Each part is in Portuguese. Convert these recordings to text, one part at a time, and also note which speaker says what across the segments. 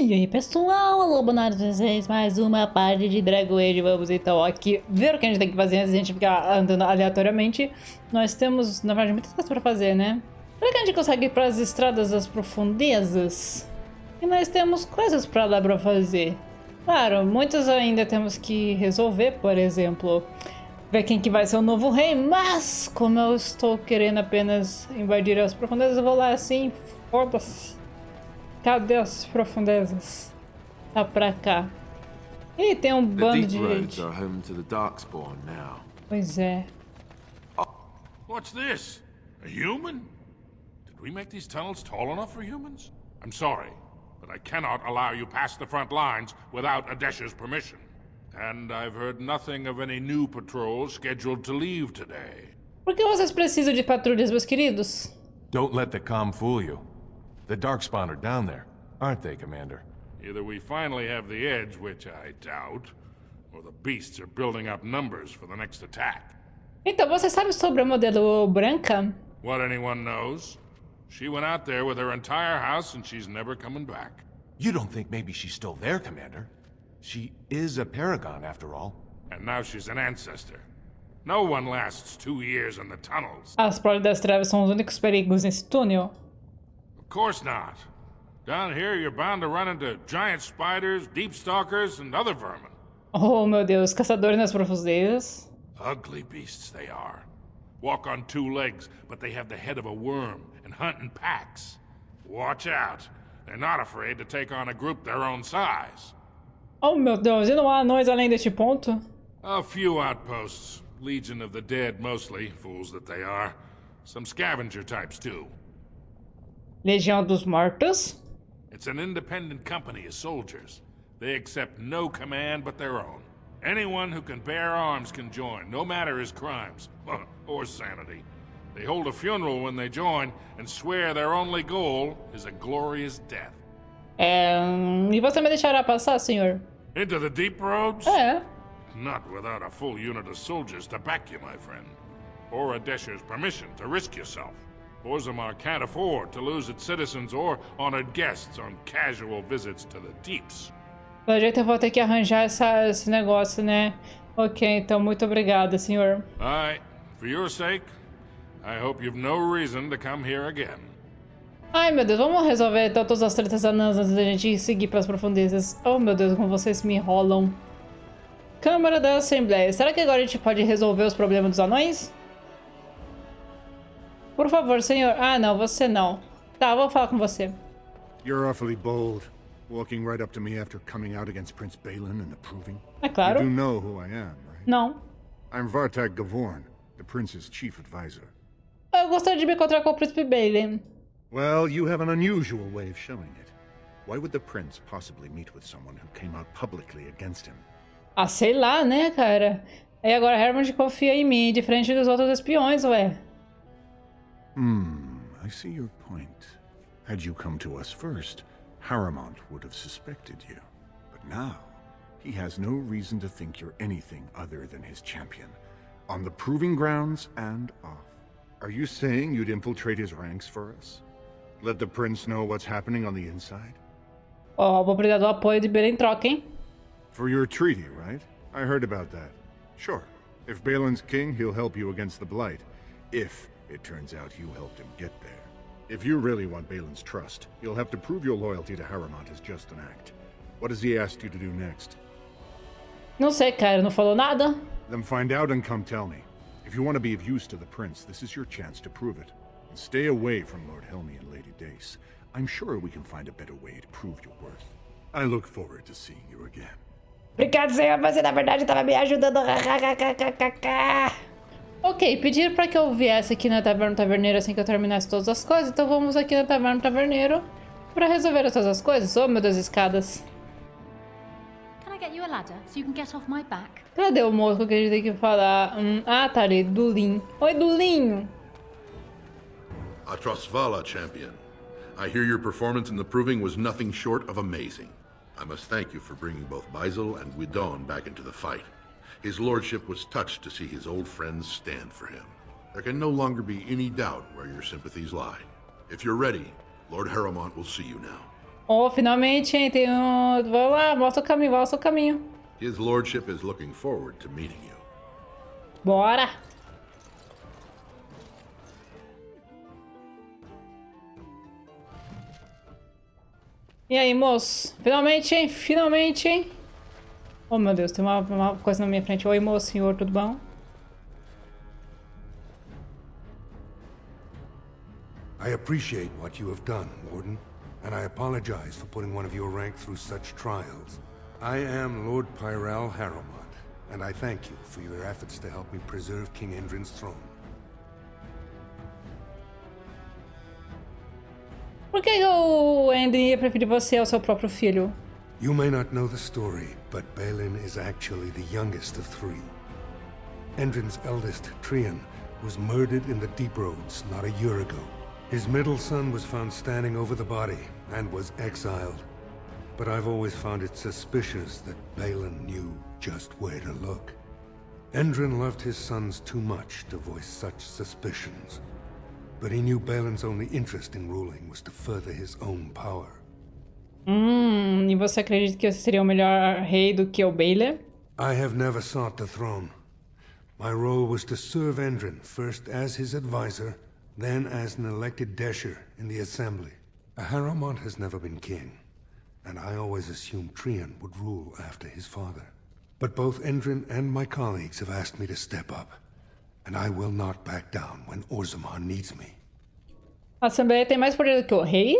Speaker 1: E aí pessoal, Alobona 16, mais uma parte de Dragon Age. Vamos então aqui ver o que a gente tem que fazer antes de a gente ficar andando aleatoriamente. Nós temos, na verdade, muitas coisas para fazer, né? Será que a gente consegue ir para as estradas das profundezas? E nós temos coisas para dar para fazer. Claro, muitas ainda temos que resolver, por exemplo, ver quem que vai ser o novo rei. Mas, como eu estou querendo apenas invadir as profundezas, eu vou lá assim, foda-se. Cadê as profundezas? Tá pra cá. Ih, tem um bando de gente. Pois é.
Speaker 2: What's this? A human? Did we make these tunnels tall enough for humans? I'm sorry, but I cannot allow you past the front lines without Adesha's permission. And I've heard nothing of any new patrols scheduled to leave today.
Speaker 1: Por que vocês precisam de patrulhas, meus queridos?
Speaker 3: Don't let the comm fool you. The Darkspawn are down there, aren't they, Commander?
Speaker 2: Either we finally have the edge, which I doubt, or the beasts are building up numbers for the next attack.
Speaker 1: Então, você sabe sobre a modelo branca?
Speaker 2: What anyone knows? She went out there with her entire house and she's never coming back.
Speaker 3: You don't think maybe she's still there, Commander? She is a paragon, after all.
Speaker 2: And now she's an ancestor. No one lasts 2 years in the tunnels.
Speaker 1: As Portas das Trevas são os únicos perigos nesse túnel?
Speaker 2: Of course not. Down here you're bound to run into giant spiders, deep stalkers, and other vermin.
Speaker 1: Oh, meu Deus, caçadores nas profundezas.
Speaker 2: Ugly beasts they are. Walk on 2 legs, but they have the head of a worm and hunt in packs. Watch out. They're not afraid to take on a group their own size.
Speaker 1: Oh, meu Deus, e não há anões além deste ponto?
Speaker 2: A few outposts. Legion of the dead mostly, fools that they are. Some scavenger types too.
Speaker 1: Legião dos Mortos?
Speaker 2: It's an independent company of soldiers. They accept no command but their own. Anyone who can bear arms can join, no matter his crimes, or sanity. They hold a funeral when they join, and swear their only goal is a glorious death.
Speaker 1: E você me deixará passar, senhor?
Speaker 2: Into the deep roads?
Speaker 1: É.
Speaker 2: Not without a full unit of soldiers to back you, my friend. Or Adesha's permission to risk yourself. Orzammar can't afford to lose its citizens or honored guests on casual visits to the deeps.
Speaker 1: Pelo jeito eu vou ter que arranjar esse negócio, né? Ok, então muito obrigada, senhor.
Speaker 2: Aye, for your sake, I hope you've no reason to come here again.
Speaker 1: Ai, meu Deus, vamos resolver então todas as tretas anãs antes da gente seguir para as profundezas. Oh, meu Deus, como vocês me enrolam. Câmara da Assembleia. Será que agora a gente pode resolver os problemas dos anões? Por favor, senhor. Ah, não, você não. Tá, vou falar com você.
Speaker 4: You're awfully bold, walking right up to me after coming out against Prince Balin and approving.
Speaker 1: É claro.
Speaker 4: You do know who I am, right?
Speaker 1: Não.
Speaker 4: I'm Vartag Gavorn, the prince's chief advisor.
Speaker 1: Eu gostaria de me encontrar com o príncipe Balin.
Speaker 4: Well, you have an unusual way of showing it. Why would the prince possibly meet with someone who came out publicly against him?
Speaker 1: Ah, sei lá, né, cara? Aí agora Harrowmont confia em mim, de frente dos outros espiões, ué.
Speaker 4: I see your point. Had you come to us first, Harrowmont would have suspected you. But now, he has no reason to think you're anything other than his champion. On the proving grounds and off. Are you saying you'd infiltrate his ranks for us? Let the prince know what's happening on the inside?
Speaker 1: Ó, vou precisar do apoio de Balin em troca, hein?
Speaker 4: For your treaty, right? I heard about that. Sure. If Balin's king, he'll help you against the Blight. If it turns out you helped him get there. If you really want Balin's trust, you'll have to prove your loyalty to Harrowmont as just an act. What has he asked you to do next?
Speaker 1: Não sei, cara, não falou nada.
Speaker 4: Then find out and come tell me. If you want to be of use to the prince, this is your chance to prove it. And stay away from Lord Helmy and Lady Dace. I'm sure we can find a better way to prove your worth. I look forward to seeing you again.
Speaker 1: Obrigado, senhor, você na verdade estava me ajudando. Ok, pediram para que eu viesse aqui na Taverna Taverneiro assim que eu terminasse todas as coisas, então vamos aqui na Taverna Taverneiro para resolver todas as coisas. Oh, meu Deus, escadas.
Speaker 5: Can I get you a ladder so you can get off my back?
Speaker 1: Cadê o moço que a gente tem que falar? Ah, tá ali, Dulin. Oi, Dulinho.
Speaker 6: Atrosvala, champion. I hear your performance in the proving was nothing short of amazing. I must thank you for bringing both Baisel and Guidon back into the fight. His lordship was touched to see his old friends stand for him. There can no longer be any doubt where your sympathies lie. If you're ready, Lord Harrowmont will see you now.
Speaker 1: Oh, finalmente, hein? Tem um... Vamos lá, mostra o caminho, mostra o caminho.
Speaker 6: His lordship is looking forward to meeting you.
Speaker 1: Bora! E aí, moço? Finalmente, hein? Finalmente, hein? Oh, meu Deus, tem uma coisa na minha frente. Oi, moço, senhor, tudo bom?
Speaker 7: I appreciate what you have done, Warden, and I apologize for putting one of your rank through such trials. I am Lord Pyral Harrowmont, and I thank you for your efforts to help me preserve King Endrin's throne.
Speaker 1: Por que o Endrin ia preferir você ao seu próprio filho?
Speaker 7: You may not know the story, but Balin is actually the youngest of three. Endrin's eldest, Trian, was murdered in the Deep Roads not a year ago. His middle son was found standing over the body and was exiled. But I've always found it suspicious that Balin knew just where to look. Endrin loved his sons too much to voice such suspicions. But he knew Balin's only interest in ruling was to further his own power.
Speaker 1: E você acredita que você seria o melhor rei do que o Balin?
Speaker 7: I have never sought the throne. My role was to serve Endrin, first as his advisor, then as an elected Desher in the Assembly. Harrowmont has never been king, and I always assumed Trian would rule after his father. But both Endrin and my colleagues have asked me to step up, and I will not back down when Orzammar needs me.
Speaker 1: A Assembleia tem mais poder do que o rei?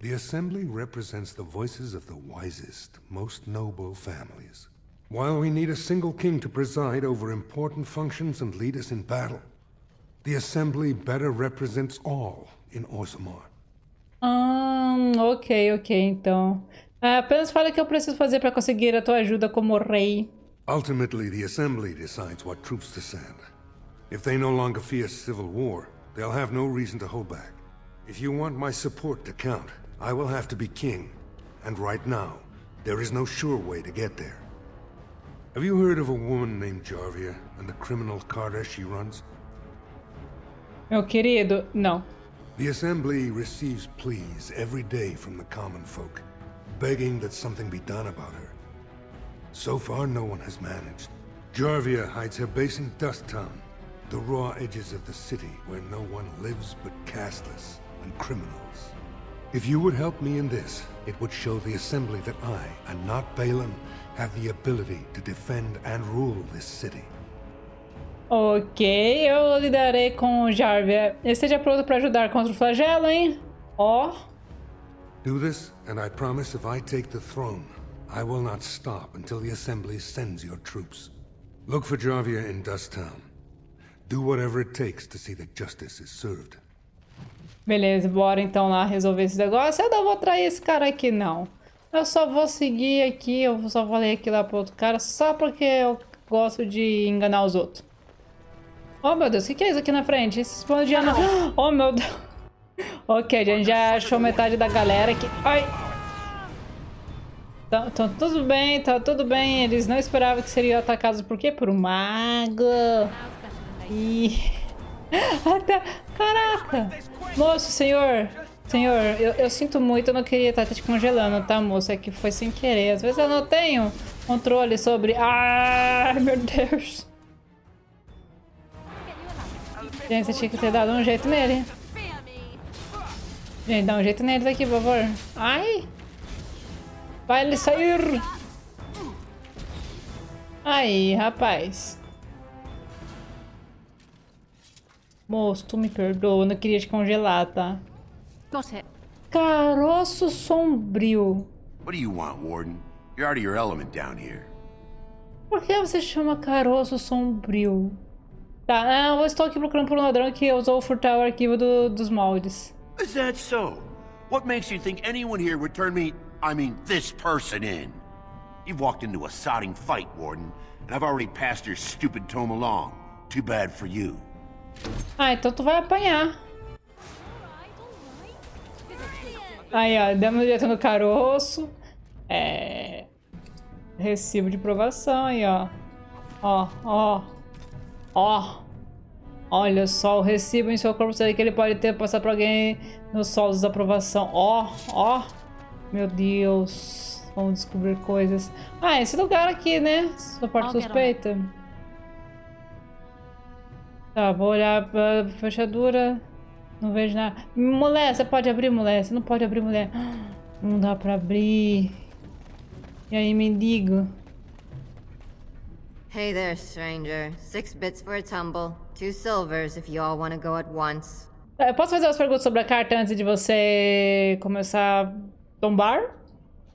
Speaker 7: The Assembly represents the voices of the wisest, most noble families. While we need a single king to preside over important functions and lead us in battle, the Assembly better represents all in Orzammar.
Speaker 1: Ok, então. Apenas fala o que eu preciso fazer para conseguir a tua ajuda como rei.
Speaker 7: Ultimately, the Assembly decides what troops to send. If they no longer fear civil war, they'll have no reason to hold back. If you want my support to count, I will have to be king. And right now, there is no sure way to get there. Have you heard of a woman named Jarvia and the criminal Carta she runs?
Speaker 1: Meu querido, não.
Speaker 7: The Assembly receives pleas every day from the common folk, begging that something be done about her. So far, no one has managed. Jarvia hides her base in Dust Town, the raw edges of the city where no one lives but casteless and criminals. If you would help me in this, it would show the Assembly that I, and not Balin, have the ability to defend and rule this city.
Speaker 1: Ok, eu lidarei com o Jarvia. Esteja pronto para ajudar contra o flagelo, hein? Ó.
Speaker 7: Do this, and I promise if I take the throne, I will not stop until the Assembly sends your troops. Look for Jarvia in Dust Town. Do whatever it takes to see that justice is served.
Speaker 1: Beleza, bora então lá resolver esse negócio. Eu não vou trair esse cara aqui, não. Eu só vou seguir aqui, eu só vou ler aqui lá pro outro cara, só porque eu gosto de enganar os outros. Oh, meu Deus, o que é isso aqui na frente? Esses planos de anão. Oh, meu Deus. Ok, a gente já achou metade da galera aqui. Ai. Então, tudo bem, tá tudo bem. Eles não esperavam que seriam atacados. Por quê? Por um mago. Caraca. Moço, senhor. Senhor, eu sinto muito, eu não queria estar te congelando, tá, moço? É que foi sem querer. Às vezes eu não tenho controle sobre... Ai, meu Deus. Gente, você tinha que ter dado um jeito nele. Gente, dá um jeito neles aqui, por favor. Ai! Vai ele sair! Aí, rapaz. Moço, tu me perdoa, eu não queria te congelar, tá?
Speaker 5: Got it.
Speaker 1: Caroço sombrio.
Speaker 3: What do you want, Warden? You're out of your element down here.
Speaker 1: Por que você chama caroço sombrio? Tá, eu estou aqui procurando por um ladrão que usou furtar o arquivo dos moldes.
Speaker 3: Is that so? What makes you think anyone here would turn me, this person in? You've walked into a sodding fight, Warden, and I've already passed your stupid tome along. Too bad for you.
Speaker 1: Ah, então tu vai apanhar. Aí, ó, demos jeito no caroço. Recibo de provação aí, ó. Ó. Olha só o recibo em seu corpo, sei que ele pode ter passado pra alguém nos solos da aprovação. Ó. Meu Deus. Vamos descobrir coisas. Ah, esse lugar aqui, né? Essa porta suspeita. Tá, vou olhar pra fechadura. Não vejo nada. Mulher, você pode abrir, mulher? Você não pode abrir, mulher. Não dá pra abrir. E aí, mendigo?
Speaker 8: Hey there, stranger. 6 bits for a tumble. 2 silvers if you all want to go at once.
Speaker 1: Eu posso fazer umas perguntas sobre a carta antes de você começar a tombar?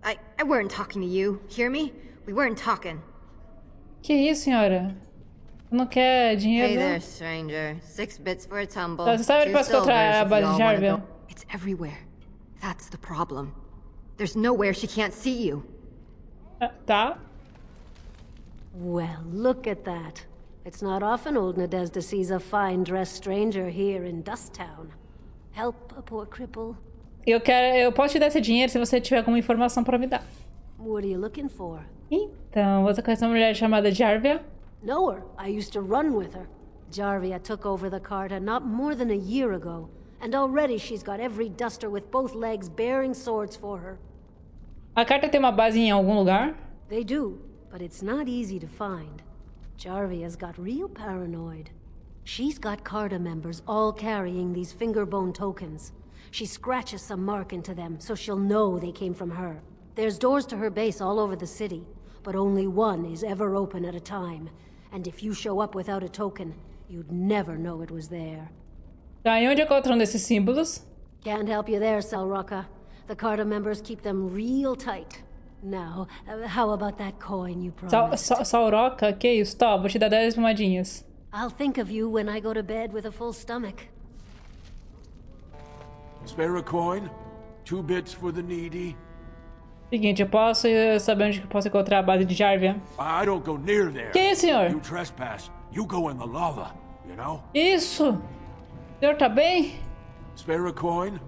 Speaker 8: I weren't talking to you. Hear me? We weren't talking.
Speaker 1: Que isso, senhora? Não quer dinheiro?
Speaker 8: Hey there, stranger. 6 bits for a tumble.
Speaker 1: Você sabe onde posso encontrar a base de Jarvia?
Speaker 8: It's everywhere. That's the problem. There's nowhere she can't see you.
Speaker 1: Tá.
Speaker 9: Well, look at that. It's not often old Nadezda sees a fine-dressed stranger here in Dusttown. Help a poor cripple.
Speaker 1: Eu posso te dar esse dinheiro se você tiver alguma informação pra me dar.
Speaker 9: What are you looking for?
Speaker 1: Então, você conhece uma mulher chamada Jarvia?
Speaker 9: Know her. I used to run with her. Jarvia took over the Carta not more than a year ago, and already she's got every duster with both legs bearing swords for her.
Speaker 1: A carta tem uma base em algum lugar?
Speaker 9: They do, but it's not easy to find. Jarvia's got real paranoid. She's got Carta members all carrying these fingerbone tokens. She scratches some mark into them so she'll know they came from her. There's doors to her base all over the city, but only one is ever open at a time. And if you show up without a token, you'd never know it was there.
Speaker 1: Tá, e onde encontram desses símbolos?
Speaker 9: Can't help you there, Salrocka. The Carta members keep them real tight. Now, how about that coin you promised?
Speaker 1: Sauroca? Que isso? Tá, vou te dar 10 moedinhas.
Speaker 9: I'll think of you when I go to bed with a full stomach.
Speaker 10: Spare a coin? 2 bits for the needy.
Speaker 1: Seguinte, eu posso saber onde que eu posso encontrar a base de Jarvia?
Speaker 10: I don't go near there.
Speaker 1: Que isso, senhor?
Speaker 10: You trespass, you go in the lava, you know?
Speaker 1: Isso! O senhor tá bem?
Speaker 10: Spare a coin?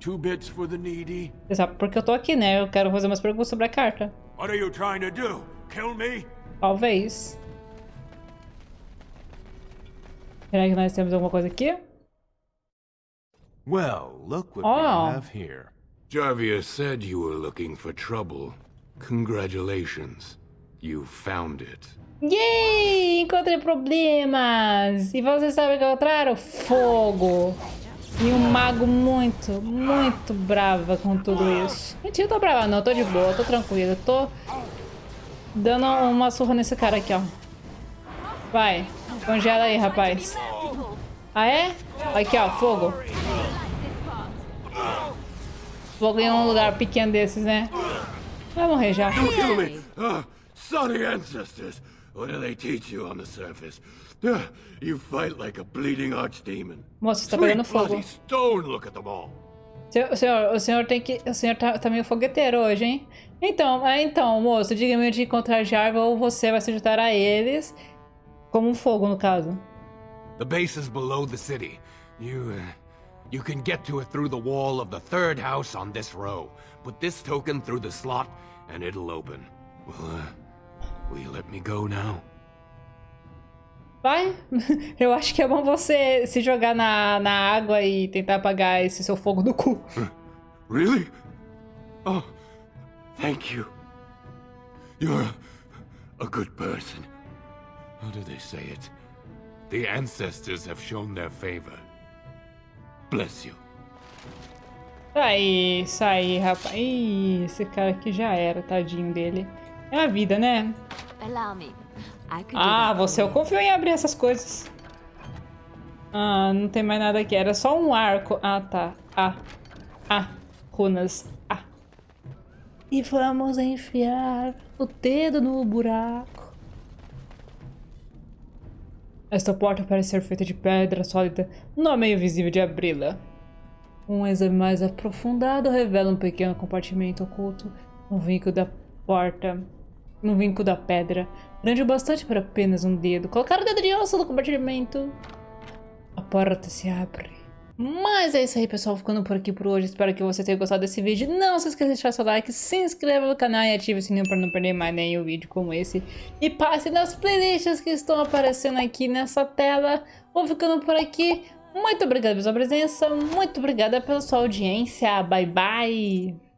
Speaker 10: 2 bits for the needy.
Speaker 1: Você sabe porque eu tô aqui, né? Eu quero fazer umas perguntas sobre a carta.
Speaker 10: What are you trying to do? Kill me?
Speaker 1: Talvez. Será que nós temos alguma coisa aqui?
Speaker 11: Well, look what
Speaker 1: Oh.
Speaker 11: we have here. Jarvia said you were looking for trouble. Congratulations. You found it.
Speaker 1: Yay! Encontrei problemas! E você sabe o que encontraram? Fogo! E um mago muito, muito brava com tudo isso. Mentira, eu tô brava não, eu tô de boa, eu tô tranquila, eu tô dando uma surra nesse cara aqui, ó. Vai, congela aí, rapaz. Ah, é? Aqui, ó, fogo. Fogo em um lugar pequeno desses, né? Vai morrer já.
Speaker 11: Kill me! Sorry ancestors! What do they teach you on the surface? You fight like a bleeding archdemon.
Speaker 1: Moço, você tá pegando fogo.
Speaker 11: Bloody stone, look at them all.
Speaker 1: O senhor tem que... O senhor tá meio fogueteiro hoje, hein? Então, moço, diga-me onde encontrar Jarvia ou você vai se juntar a eles. Como um fogo, no caso.
Speaker 11: The base is below the city. You can get to it through the wall of the 3rd house on this row. Put this token through the slot and it'll open. Will you let me go now?
Speaker 1: Vai. Eu acho que é bom você se jogar na água e tentar apagar esse seu fogo do cu.
Speaker 11: Really? Oh, thank you. You're a good person. How do they say it? The ancestors have shown their favor. Bless you.
Speaker 1: Isso aí, rapaz. Ih, esse cara aqui já era, tadinho dele. É a vida, né?
Speaker 5: Allow me.
Speaker 1: Eu confio em abrir essas coisas. Ah, não tem mais nada aqui. Era só um arco. Ah, tá. Runas. E vamos enfiar o dedo no buraco. Esta porta parece ser feita de pedra sólida. Não é meio visível de abri-la. Um exame mais aprofundado revela um pequeno compartimento oculto no vinco da porta. No vinco da pedra. Grande o bastante para apenas um dedo. Colocar o dedo de osso no compartimento. A porta se abre. Mas é isso aí, pessoal. Ficando por aqui por hoje. Espero que você tenha gostado desse vídeo. Não se esqueça de deixar seu like, se inscreva no canal e ative o sininho para não perder mais nenhum vídeo como esse. E passe nas playlists que estão aparecendo aqui nessa tela. Vou ficando por aqui. Muito obrigada pela sua presença. Muito obrigada pela sua audiência. Bye, bye.